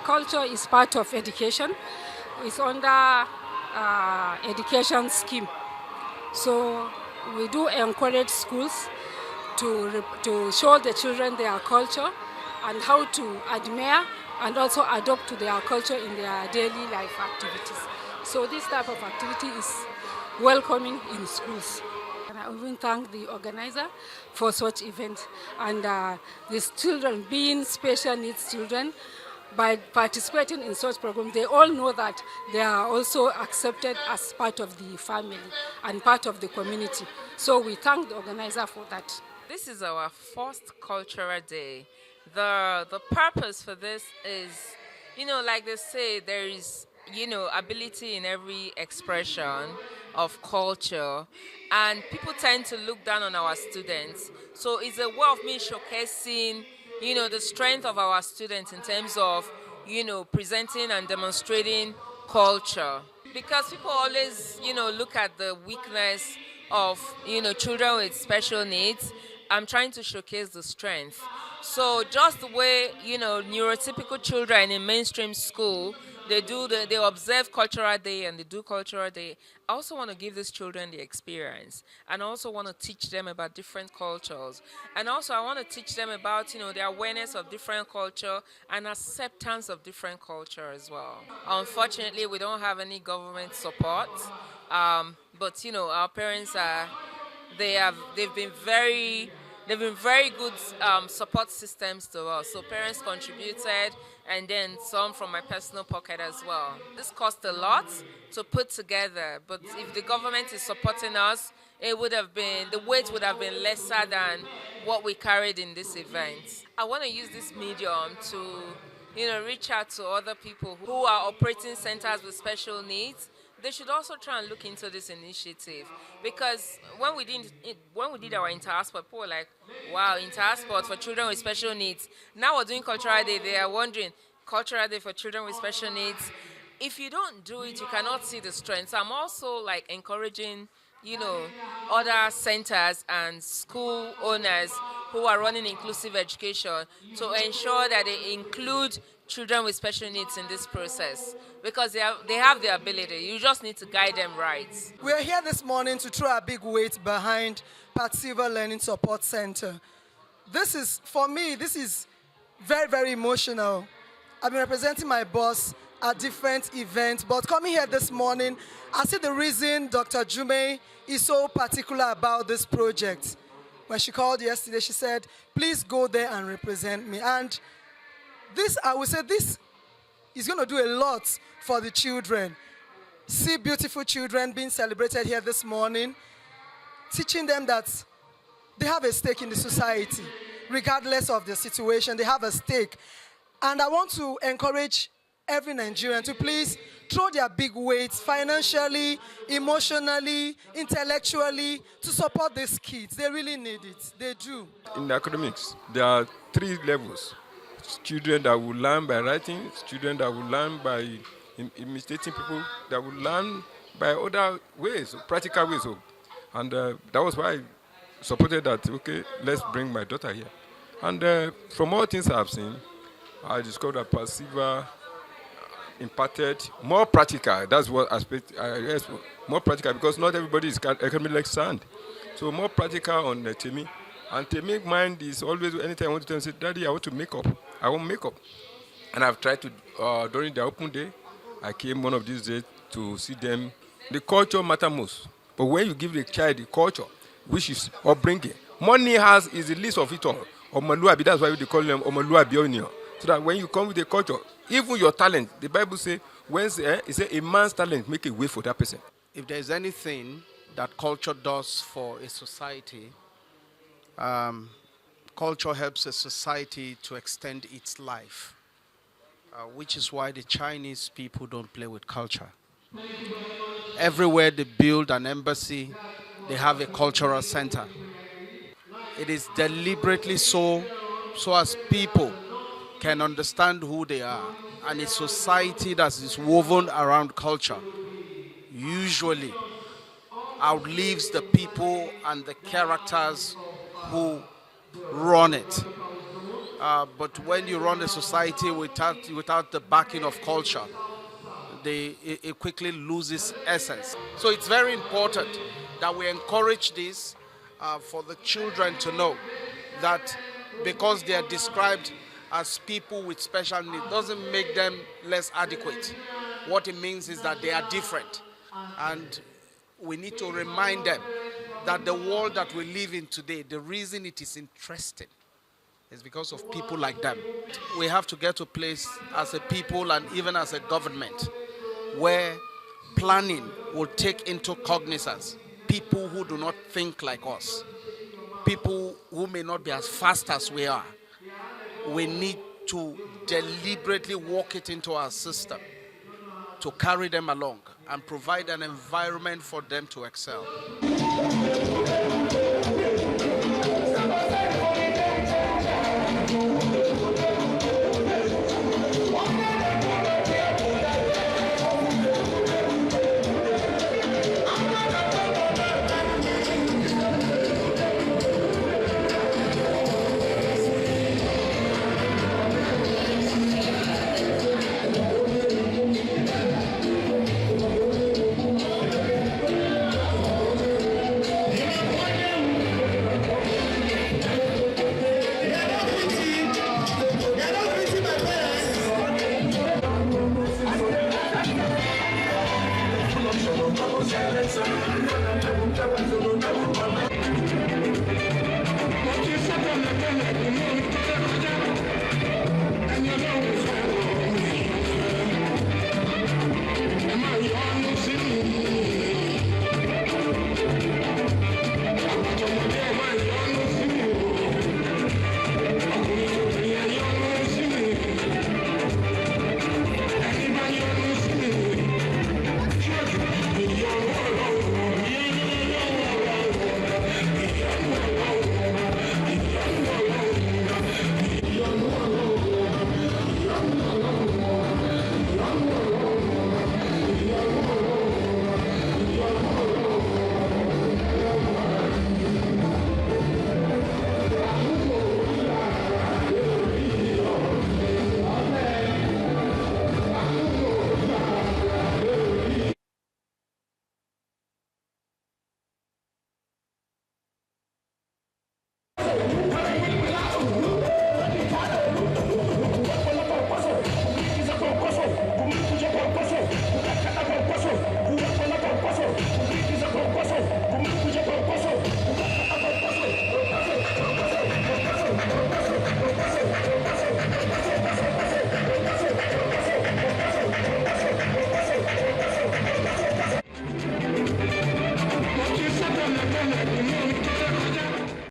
Culture is part of education. It's under education scheme. So we do encourage schools to show the children their culture and how to admire and also adopt to their culture in their daily life activities. So this type of activity is welcoming in schools. And I even thank the organizer for such events. And these children, being special needs children, by participating in such programs, they all know that they are also accepted as part of the family and part of the community. So we thank the organizer for that. This is our first cultural day. The purpose for this is, like they say, there is, ability in every expression of culture, and people tend to look down on our students. So it's a way of me showcasing the strength of our students in terms of, presenting and demonstrating culture. Because people always, look at the weakness of, children with special needs. I'm trying to showcase the strength. So just the way, neurotypical children in mainstream school, they observe cultural day and they do cultural day. I also want to give these children the experience, and I also want to teach them about different cultures. And also I want to teach them about, the awareness of different culture and acceptance of different culture as well. Unfortunately, we don't have any government support, but our parents they've been very good support systems to us. So parents contributed, and then some from my personal pocket as well. This cost a lot to put together, but if the government is supporting us, the weight would have been lesser than what we carried in this event. I want to use this medium to, reach out to other people who are operating centers with special needs. They should also try and look into this initiative, because when we did our inter-sport, people were like, wow, inter-sport for children with special needs. Now we're doing cultural day. They are wondering, cultural day for children with special needs. If you don't do it, you cannot see the strength. So I'm also encouraging, other centers and school owners who are running inclusive education to ensure that they include children with special needs in this process, because they have the ability. You just need to guide them right. We are here this morning to throw a big weight behind Patsilver Learning Support Center. For me, this is very, very emotional. I've been representing my boss at different events, but coming here this morning, I see the reason Dr. Jume is so particular about this project. When she called yesterday, she said, please go there and represent me. And I would say this is going to do a lot for the children. See beautiful children being celebrated here this morning, teaching them that they have a stake in the society. Regardless of the situation, they have a stake. And I want to encourage every Nigerian to please throw their big weights financially, emotionally, intellectually to support these kids. They really need it. They do. In academics, there are 3 levels. Children that will learn by writing, children that will learn by imitating people, that will learn by other ways, practical ways. And that was why I supported that, okay, let's bring my daughter here. And from all things I've seen, I discovered that Patsilver imparted more practical. That's what aspect, yes, more practical, because not everybody is academically sound. So more practical on Temi. And Temi's mind is always, anytime I want to tell him, say, Daddy, I want to make up. I want makeup. And I've tried to, during the open day, I came one of these days to see them. The culture matters most. But when you give the child the culture, which is upbringing, money is the least of it all. Omaluabi, that's why they call them Omaluabi. So that when you come with the culture, even your talent, the Bible says, it says a man's talent make a way for that person. if there's anything that culture does for a society, culture helps a society to extend its life, which is why the Chinese people don't play with culture. Everywhere they build an embassy, they have a cultural center. It is deliberately so as people can understand who they are. And a society that is woven around culture usually outlives the people and the characters who run it. But when you run a society without the backing of culture, it quickly loses essence. So it's very important that we encourage this for the children to know that because they are described as people with special needs doesn't make them less adequate. What it means is that they are different. And we need to remind them that the world that we live in today, the reason it is interesting is because of people like them. We have to get to a place as a people and even as a government where planning will take into cognizance people who do not think like us, people who may not be as fast as we are. We need to deliberately work it into our system to carry them along and provide an environment for them to excel. Thank you.